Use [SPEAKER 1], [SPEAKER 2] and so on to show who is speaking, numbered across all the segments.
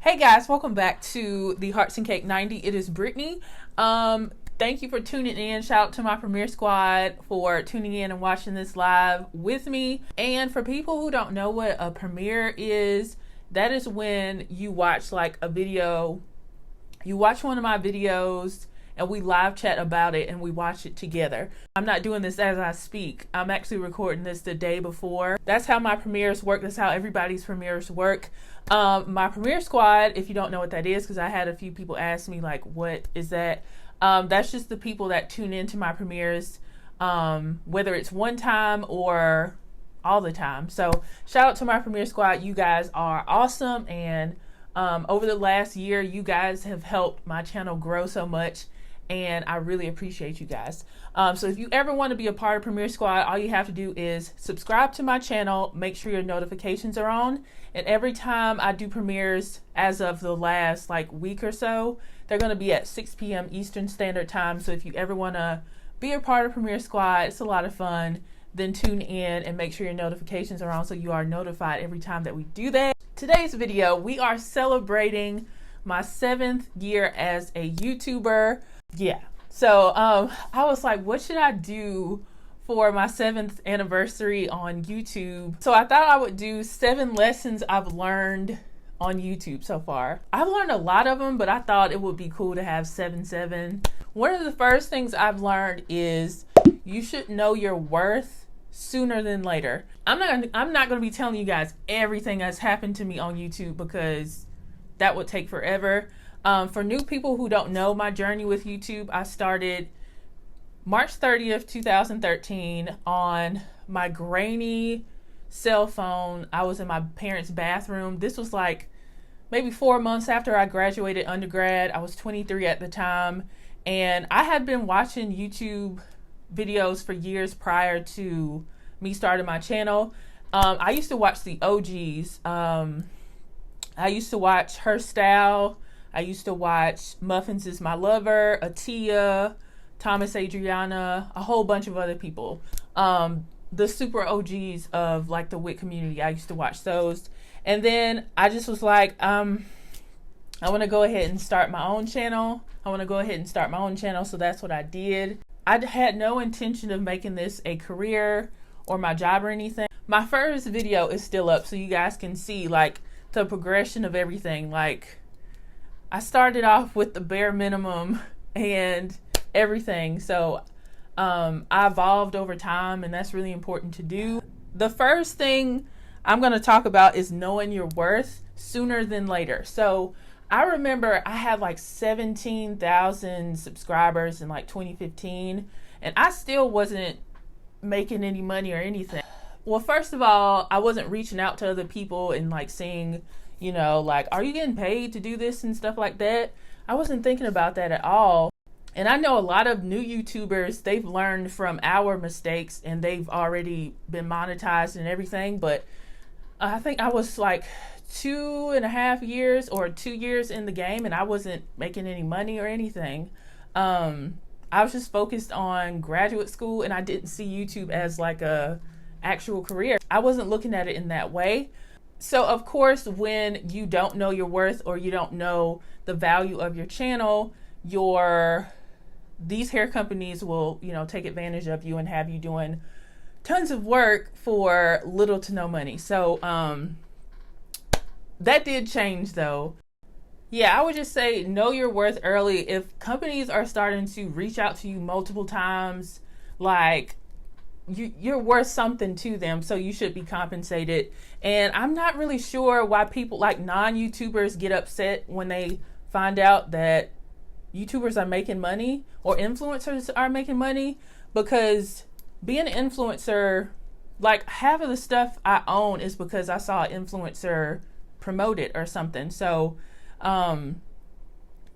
[SPEAKER 1] Hey guys, welcome back to TheHeartsandCake90. It is Brittany. Thank you for tuning in. Shout out to my Premiere Squad for tuning in and watching this live with me. And for people who don't know what a premiere is, that is when you watch like a video, you watch one of my videos and we live chat about it and we watch it together. I'm not doing this as I speak. I'm actually recording this the day before. That's how my premieres work. That's how everybody's premieres work. My Premiere Squad, if you don't know what that is, because I had a few people ask me like, what is that? That's just the people that tune into my premieres, whether it's one time or all the time. So shout out to my Premiere Squad. You guys are awesome. And over the last year, you guys have helped my channel grow so much. And I really appreciate you guys. So if you ever want to be a part of Premiere Squad, all you have to do is subscribe to my channel, make sure your notifications are on, and every time I do premieres as of the last like week or so, they're going to be at 6 p.m. Eastern Standard Time. So if you ever want to be a part of Premiere Squad, it's a lot of fun, then tune in and make sure your notifications are on so you are notified every time that we do that. Today's video, we are celebrating my 7th year as a YouTuber. Yeah, so I was like, what should I do for my 7th anniversary on YouTube? So I thought I would do 7 lessons I've learned on YouTube so far. I've learned a lot of them, but I thought it would be cool to have 7. One of the first things I've learned is you should know your worth sooner than later. I'm not going to be telling you guys everything that's happened to me on YouTube because that would take forever. For new people who don't know my journey with YouTube, I started March 30th, 2013 on my grainy cell phone. I was in my parents' bathroom. This was like maybe 4 months after I graduated undergrad. I was 23 at the time, and I had been watching YouTube videos for years prior to me starting my channel. I used to watch the OGs. I used to watch Her Style. I used to watch Muffins Is My Lover, Atia, Thomas Adriana, a whole bunch of other people. The super OGs of like the WIT community, I used to watch those. And then I just was like, I want to go ahead and start my own channel. So that's what I did. I had no intention of making this a career or my job or anything. My first video is still up so you guys can see like the progression of everything. Like, I started off with the bare minimum and everything. So I evolved over time, and that's really important to do. The first thing I'm going to talk about is knowing your worth sooner than later. So I remember I had like 17,000 subscribers in like 2015, and I still wasn't making any money or anything. Well, first of all, I wasn't reaching out to other people and like seeing, you know, like, are you getting paid to do this and stuff like that? I wasn't thinking about that at all. And I know a lot of new YouTubers, they've learned from our mistakes and they've already been monetized and everything. But I think I was like 2.5 years or 2 years in the game and I wasn't making any money or anything. I was just focused on graduate school and I didn't see YouTube as like a actual career. I wasn't looking at it in that way. So of course, when you don't know your worth or you don't know the value of your channel, these hair companies will, you know, take advantage of you and have you doing tons of work for little to no money. So that did change though. Yeah, I would just say know your worth early. If companies are starting to reach out to you multiple times, like, you're worth something to them, so you should be compensated. And I'm not really sure why people like non-YouTubers get upset when they find out that YouTubers are making money or influencers are making money, because being an influencer, like half of the stuff I own is because I saw an influencer promote it or something. So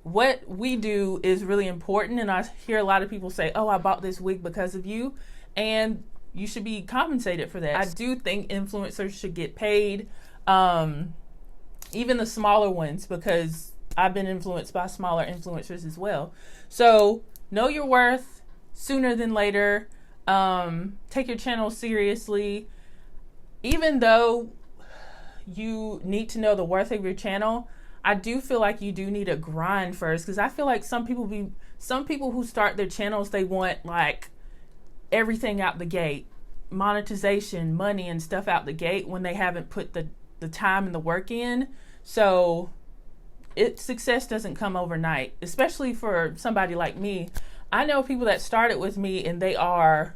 [SPEAKER 1] what we do is really important, and I hear a lot of people say, oh, I bought this wig because of you. And you should be compensated for that. I do think influencers should get paid, even the smaller ones, because I've been influenced by smaller influencers as well. So know your worth sooner than later. Take your channel seriously. Even though you need to know the worth of your channel, I do feel like you do need a grind first, because I feel like some people who start their channels, they want like everything out the gate, monetization, money and stuff out the gate, when they haven't put the time and the work in. So success doesn't come overnight, especially for somebody like me. I know people that started with me and they are,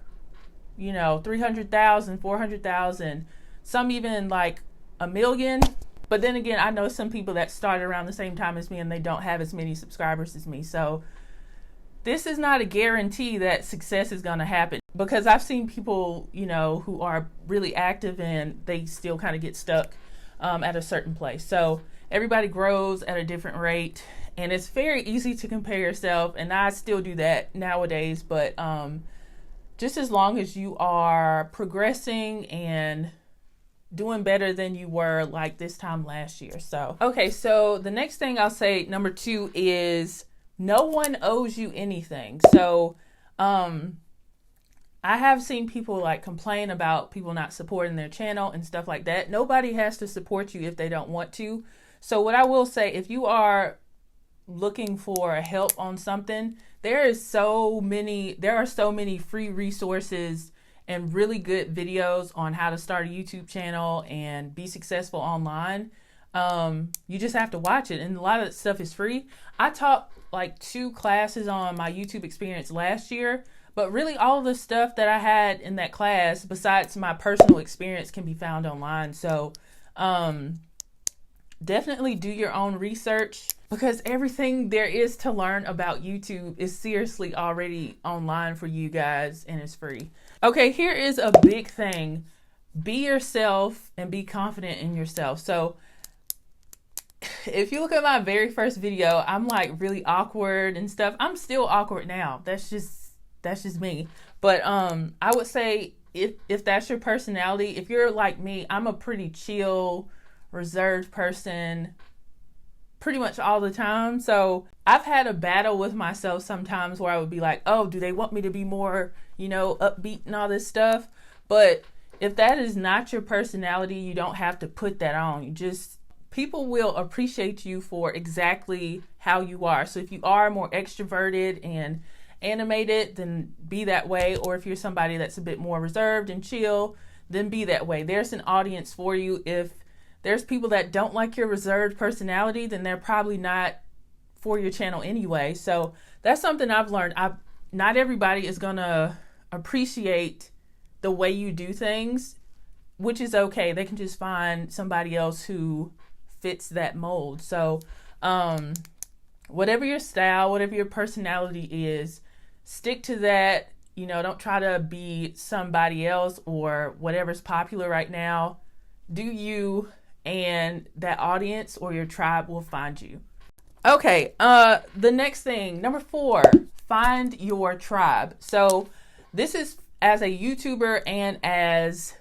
[SPEAKER 1] 300,000, 400,000, some even like 1 million. But then again, I know some people that started around the same time as me and they don't have as many subscribers as me. So this is not a guarantee that success is going to happen, because I've seen people, who are really active and they still kind of get stuck at a certain place. So everybody grows at a different rate, and it's very easy to compare yourself. And I still do that nowadays, but just as long as you are progressing and doing better than you were like this time last year. So, okay. So the next thing I'll say, number 2, is no one owes you anything. So, I have seen people like complain about people not supporting their channel and stuff like that. Nobody has to support you if they don't want to. So what I will say, if you are looking for help on something, there are so many free resources and really good videos on how to start a YouTube channel and be successful online. You just have to watch it, and a lot of that stuff is free. I taught like 2 classes on my YouTube experience last year, but really all of the stuff that I had in that class, besides my personal experience, can be found online. So definitely do your own research, because everything there is to learn about YouTube is seriously already online for you guys, and it's free. Okay, here is a big thing. Be yourself and be confident in yourself. So if you look at my very first video, I'm like really awkward and stuff. I'm still awkward now. That's just me. But I would say if that's your personality, if you're like me, I'm a pretty chill, reserved person pretty much all the time. So I've had a battle with myself sometimes where I would be like, oh, do they want me to be more, upbeat and all this stuff? But if that is not your personality, you don't have to put that on. People will appreciate you for exactly how you are. So if you are more extroverted and animated, then be that way. Or if you're somebody that's a bit more reserved and chill, then be that way. There's an audience for you. If there's people that don't like your reserved personality, then they're probably not for your channel anyway. So that's something I've learned. Not everybody is going to appreciate the way you do things, which is okay. They can just find somebody else who fits that mold. So whatever your style, whatever your personality is, stick to that. Don't try to be somebody else or whatever's popular right now. Do you, and that audience or your tribe will find you. Okay, the next thing, number 4, find your tribe. So this is as a YouTuber and as,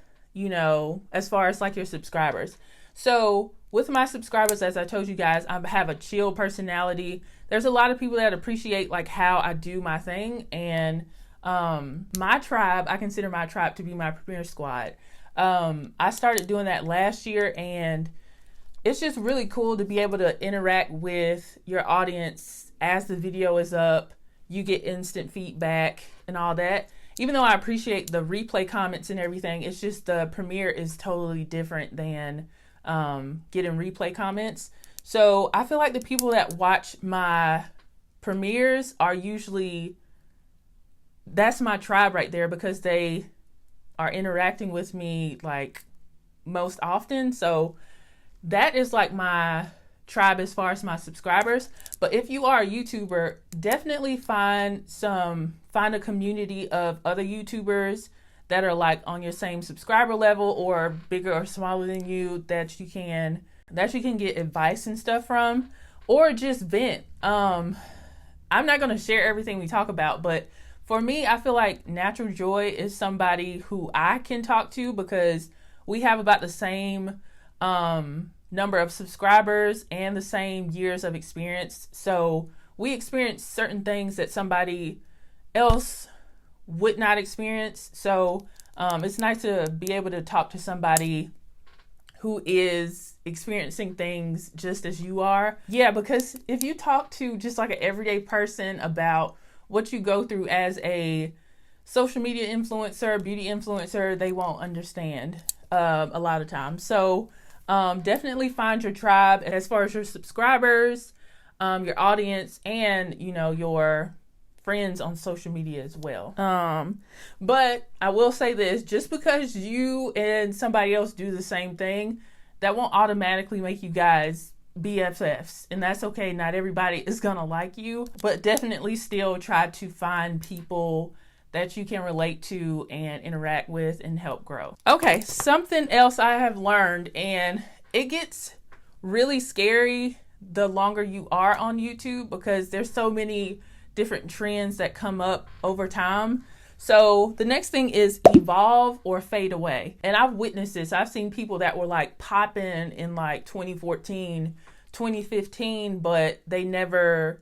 [SPEAKER 1] as far as like your subscribers. So with my subscribers, as I told you guys, I have a chill personality. There's a lot of people that appreciate like how I do my thing. And my tribe, I consider my tribe to be my Premiere Squad. I started doing that last year, and it's just really cool to be able to interact with your audience as the video is up. You get instant feedback and all that. Even though I appreciate the replay comments and everything, it's just the Premiere is totally different than getting replay comments. So I feel like the people that watch my premieres are usually, that's my tribe right there, because they are interacting with me like most often. So that is like my tribe as far as my subscribers. But if you are a YouTuber, definitely find a community of other YouTubers that are like on your same subscriber level or bigger or smaller than you, that you can get advice and stuff from, or just vent. I'm not going to share everything we talk about, but for me, I feel like Natural Joy is somebody who I can talk to, because we have about the same number of subscribers and the same years of experience. So we experience certain things that somebody else would not experience. So it's nice to be able to talk to somebody who is experiencing things just as you are. Yeah, because if you talk to just like an everyday person about what you go through as a social media influencer, beauty influencer, they won't understand a lot of times. So definitely find your tribe as far as your subscribers, your audience, and your friends on social media as well. But I will say this, just because you and somebody else do the same thing, that won't automatically make you guys BFFs, and that's okay. Not everybody is gonna like you, but definitely still try to find people that you can relate to and interact with and help grow. Okay, something else I have learned, and it gets really scary the longer you are on YouTube because there's so many different trends that come up over time. So the next thing is evolve or fade away. And I've witnessed this. I've seen people that were like popping in like 2014, 2015, but they never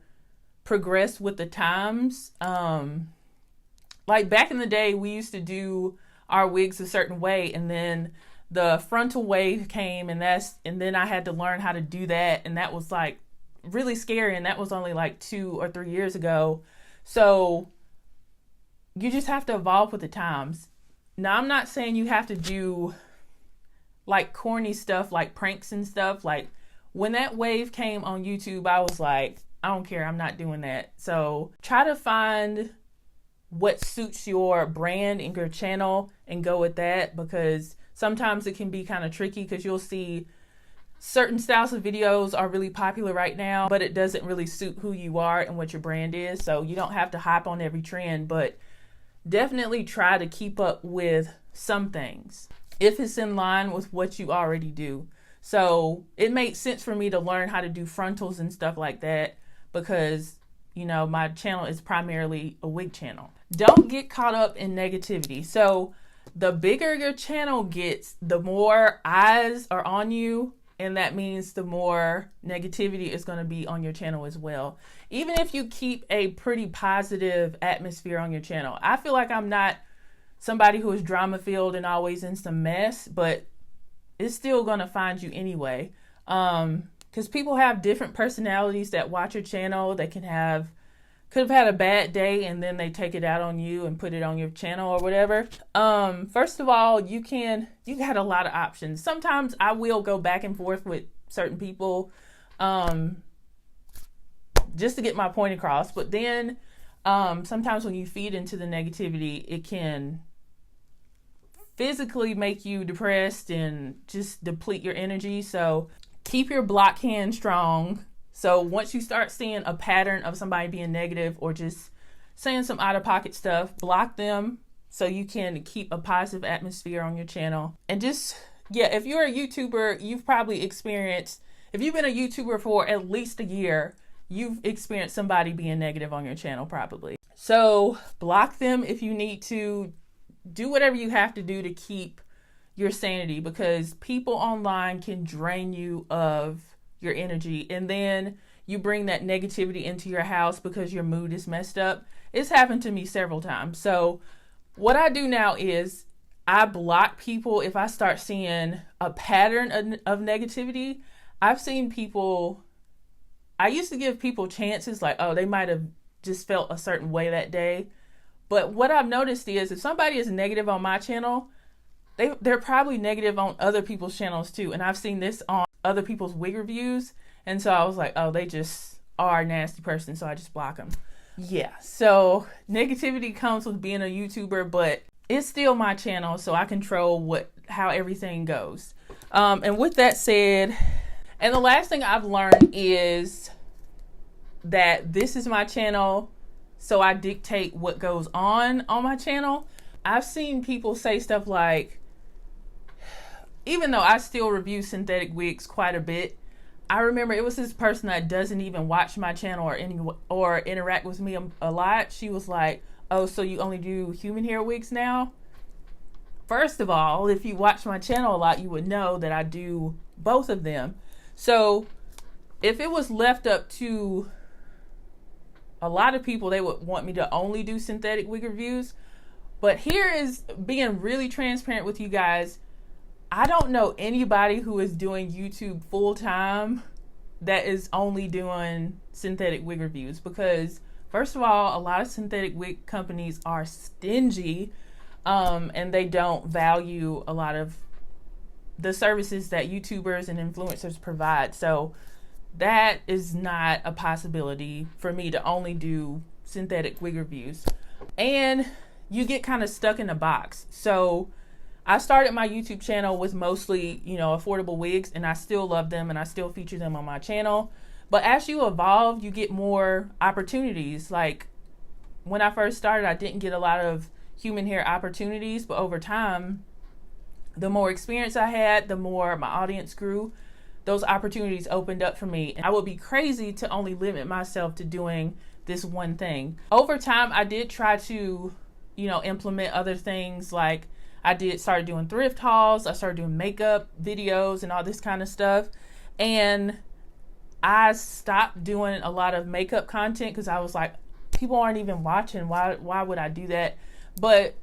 [SPEAKER 1] progressed with the times. Like back in the day, we used to do our wigs a certain way, and then the frontal wave came, and then I had to learn how to do that, and that was like really scary, and that was only like 2 or 3 years ago. So you just have to evolve with the times. Now, I'm not saying you have to do like corny stuff like pranks and stuff. Like when that wave came on YouTube, I was like, I don't care, I'm not doing that. So try to find what suits your brand and your channel and go with that, because sometimes it can be kind of tricky because you'll see certain styles of videos are really popular right now, but it doesn't really suit who you are and what your brand is. So you don't have to hop on every trend, but definitely try to keep up with some things if it's in line with what you already do. So it made sense for me to learn how to do frontals and stuff like that because, my channel is primarily a wig channel. Don't get caught up in negativity. So the bigger your channel gets, the more eyes are on you, and that means the more negativity is going to be on your channel as well. Even if you keep a pretty positive atmosphere on your channel. I feel like I'm not somebody who is drama-filled and always in some mess, but it's still going to find you anyway. Because people have different personalities that watch your channel. They could have had a bad day and then they take it out on you and put it on your channel or whatever. First of all, you got a lot of options. Sometimes I will go back and forth with certain people just to get my point across. But then sometimes when you feed into the negativity, it can physically make you depressed and just deplete your energy. So keep your block hand strong. So once you start seeing a pattern of somebody being negative or just saying some out-of-pocket stuff, block them so you can keep a positive atmosphere on your channel. And just, if you're a YouTuber, you've probably experienced, if you've been a YouTuber for at least a year, you've experienced somebody being negative on your channel probably. So block them if you need to. Do whatever you have to do to keep your sanity, because people online can drain you of your energy, and then you bring that negativity into your house because your mood is messed up. It's happened to me several times. So what I do now is I block people if I start seeing a pattern of negativity. I've seen people, I used to give people chances, like, oh, they might have just felt a certain way that day. But what I've noticed is if somebody is negative on my channel, they're probably negative on other people's channels too. And I've seen this on other people's wig reviews. And so I was like, oh, they just are a nasty person, so I just block them. Yeah, so negativity comes with being a YouTuber, but it's still my channel, so I control how everything goes. And with that said, and the last thing I've learned is that this is my channel, so I dictate what goes on my channel. I've seen people say stuff like, even though I still review synthetic wigs quite a bit, I remember it was this person that doesn't even watch my channel or interact with me a lot. She was like, oh, so you only do human hair wigs now? First of all, if you watch my channel a lot, you would know that I do both of them. So if it was left up to a lot of people, they would want me to only do synthetic wig reviews. But here is being really transparent with you guys. I don't know anybody who is doing YouTube full time that is only doing synthetic wig reviews, because first of all, a lot of synthetic wig companies are stingy, and they don't value a lot of the services that YouTubers and influencers provide. So that is not a possibility for me to only do synthetic wig reviews. And you get kind of stuck in a box. So I started my YouTube channel with mostly, affordable wigs, and I still love them and I still feature them on my channel. But as you evolve, you get more opportunities. Like when I first started, I didn't get a lot of human hair opportunities, but over time, the more experience I had, the more my audience grew. Those opportunities opened up for me. And I would be crazy to only limit myself to doing this one thing. Over time, I did try to, implement other things. Like I started doing thrift hauls. I started doing makeup videos and all this kind of stuff. And I stopped doing a lot of makeup content because I was like, people aren't even watching. Why would I do that? But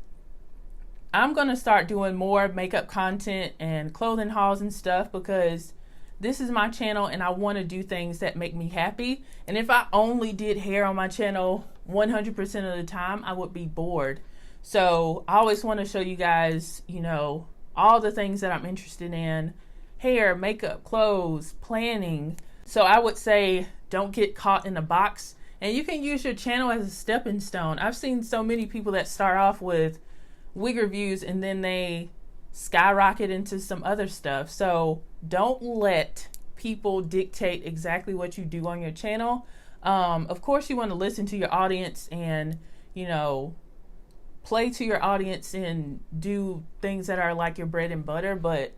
[SPEAKER 1] I'm going to start doing more makeup content and clothing hauls and stuff, because this is my channel and I want to do things that make me happy. And if I only did hair on my channel 100% of the time, I would be bored. So I always want to show you guys, all the things that I'm interested in: hair, makeup, clothes, planning. So I would say don't get caught in a box, and you can use your channel as a stepping stone. I've seen so many people that start off with wig reviews and then they skyrocket into some other stuff. So don't let people dictate exactly what you do on your channel. Of course, you want to listen to your audience and, play to your audience and do things that are like your bread and butter. But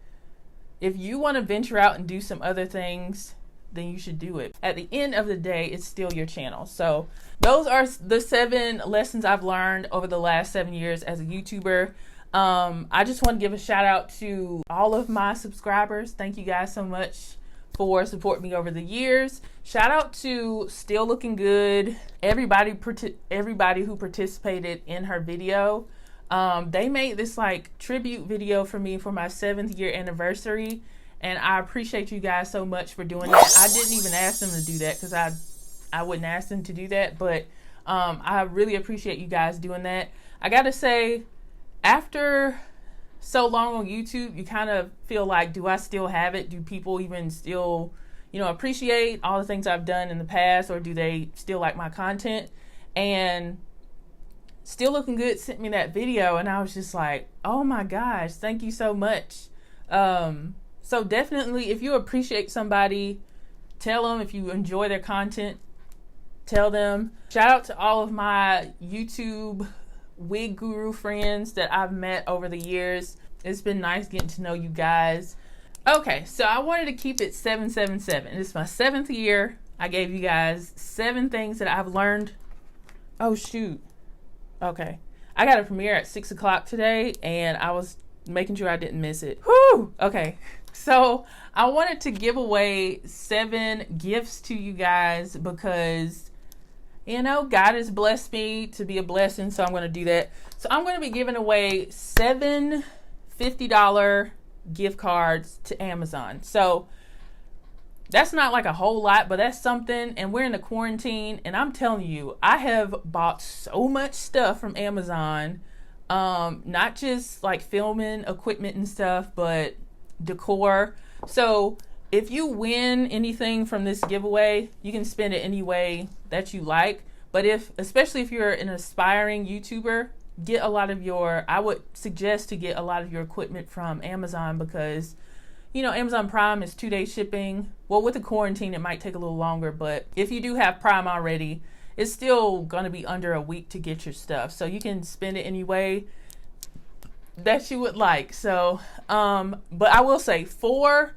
[SPEAKER 1] if you want to venture out and do some other things, then you should do it. At the end of the day, it's still your channel. So those are the 7 lessons I've learned over the last 7 years as a YouTuber. I just want to give a shout out to all of my subscribers. Thank you guys so much for supporting me over the years. Shout out to Still Looking Good, everybody who participated in her video. They made this like tribute video for me for my 7th year anniversary. And I appreciate you guys so much for doing that. I didn't even ask them to do that because I wouldn't ask them to do that. But I really appreciate you guys doing that. I got to say, after so long on YouTube, you kind of feel like, do I still have it? Do people even still, appreciate all the things I've done in the past? Or do they still like my content? And Still Looking Good sent me that video. And I was just like, oh my gosh, thank you so much. So definitely, if you appreciate somebody, tell them. If you enjoy their content, tell them. Shout out to all of my YouTube wig guru friends that I've met over the years. It's been nice getting to know you guys. Okay, so I wanted to keep it 777. It's my 7th year. I gave you guys 7 things that I've learned. Oh, shoot. Okay. I got a premiere at 6 o'clock today, and I was making sure I didn't miss it. Whew! Okay. So I wanted to give away 7 gifts to you guys because, God has blessed me to be a blessing. So I'm going to do that. So I'm going to be giving away 7 $50 gift cards to Amazon. So that's not like a whole lot, but that's something. And we're in the quarantine, and I'm telling you, I have bought so much stuff from Amazon. Not just like filming equipment and stuff, but decor. So if you win anything from this giveaway, you can spend it any way that you like. But especially if you're an aspiring YouTuber, I would suggest to get a lot of your equipment from Amazon, because Amazon Prime is 2-day shipping. Well, with the quarantine, it might take a little longer, but if you do have Prime already, it's still going to be under a week to get your stuff. So you can spend it any way that you would like. So, but I will say 4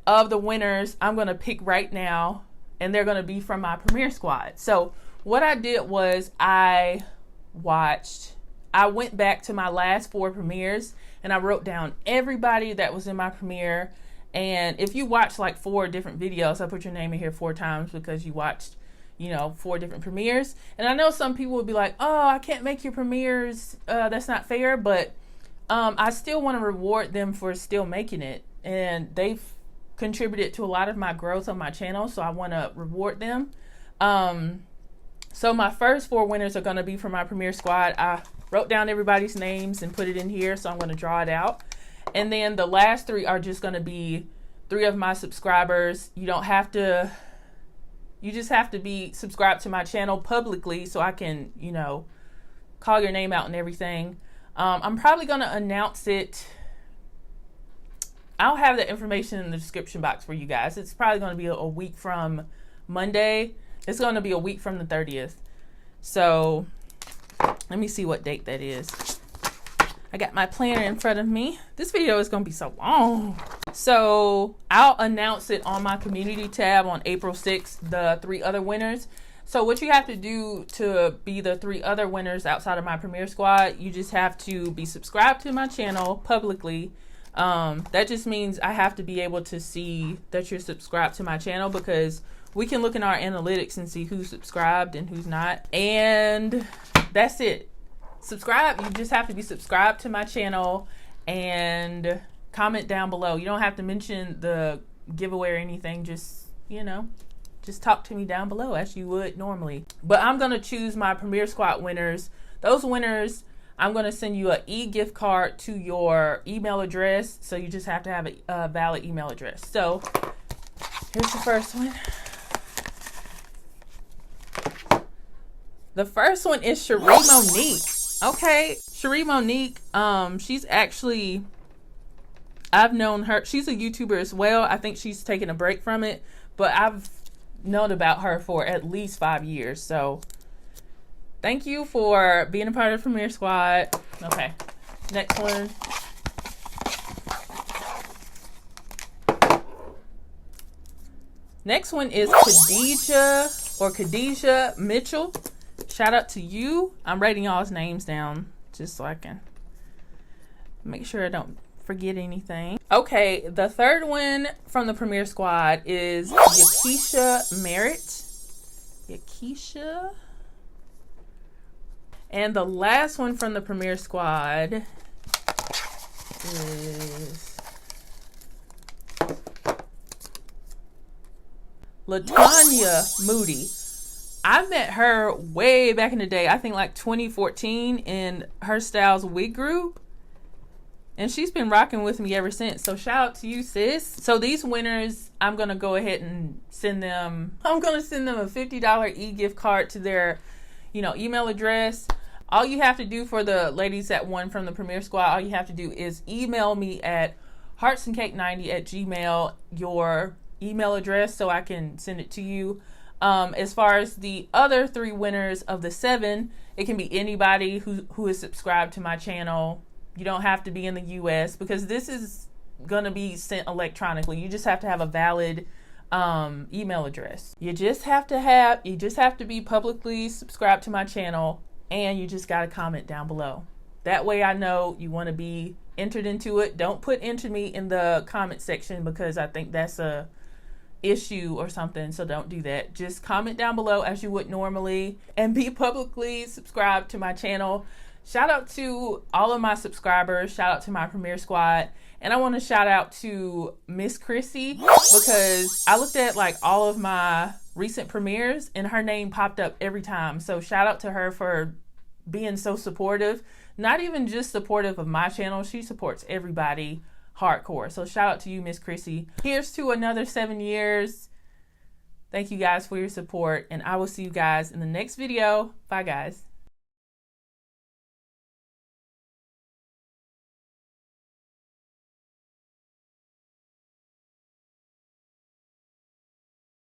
[SPEAKER 1] of the winners I'm going to pick right now, and they're going to be from my premiere squad. So what I did was I went back to my last 4 premieres, and I wrote down everybody that was in my premiere. And if you watch like 4 different videos, I put your name in here 4 times because you watched 4 different premieres. And I know some people would be like, oh, I can't make your premieres. That's not fair. But I still want to reward them for still making it, and they've contributed to a lot of my growth on my channel, so I want to reward them. So my first 4 winners are going to be from my Premiere Squad. I wrote down everybody's names and put it in here, so I'm going to draw it out. And then the last 3 are just going to be 3 of my subscribers. You don't have to, you just have to be subscribed to my channel publicly so I can, you know, call your name out and everything. I'm probably going to announce it. I'll have the information in the description box for you guys. It's probably going to be a week from Monday. It's going to be a week from the 30th. So let me see what date that is. I got my planner in front of me. This video is going to be so long. So I'll announce it on my community tab on April 6th, the 3 other winners. So what you have to do to be the 3 other winners outside of my Premiere Squad, you just have to be subscribed to my channel publicly. That just means I have to be able to see that you're subscribed to my channel, because we can look in our analytics and see who's subscribed and who's not. And that's it. Subscribe. You just have to be subscribed to my channel and comment down below. You don't have to mention the giveaway or anything. Just, you know, just talk to me down below as you would normally. But I'm going to choose my Premiere Squad winners. Those winners, I'm going to send you an e-gift card to your email address. So you just have to have a valid email address. So here's the first one. The first one is Cherie Monique. Okay, Cherie Monique, she's actually, I've known her, she's a YouTuber as well. I think she's taken a break from it, but I've known about her for at least 5 years. So thank you for being a part of Premiere Squad. Okay, next one. Next one is Khadijah Mitchell. Shout out to you. I'm writing y'all's names down just so I can make sure I don't forget anything. Okay, the third one from the Premiere Squad is Yakisha Merritt. Yakisha. And the last one from the Premiere Squad is LaTanya Moody. I met her way back in the day, I think like 2014, in Her Styles wig group. And she's been rocking with me ever since. So shout out to you, sis. So these winners, I'm going to go ahead and send them, I'm going to send them a $50 e-gift card to their, you know, email address. All you have to do for the ladies that won from the Premiere Squad, all you have to do is email me at TheHeartsandCake90@gmail.com your email address so I can send it to you. As far as the other 3 winners of the 7, it can be anybody who is subscribed to my channel. You don't have to be in the US, because this is going to be sent electronically. You just have to have a valid email address. You just have to be publicly subscribed to my channel, and you just got to comment down below. That way I know you want to be entered into it. Don't put enter me in the comment section, because I think that's a issue or something, so don't do that. Just comment down below as you would normally and be publicly subscribed to my channel. Shout out to all of my subscribers. Shout out to my Premiere Squad. And I want to shout out to Miss Chrissy, because I looked at like all of my recent premieres and her name popped up every time. So shout out to her for being so supportive. Not even just supportive of my channel, she supports everybody hardcore. So shout out to you, Miss Chrissy. Here's to another 7 years. Thank you guys for your support, and I will see you guys in the next video. Bye, guys.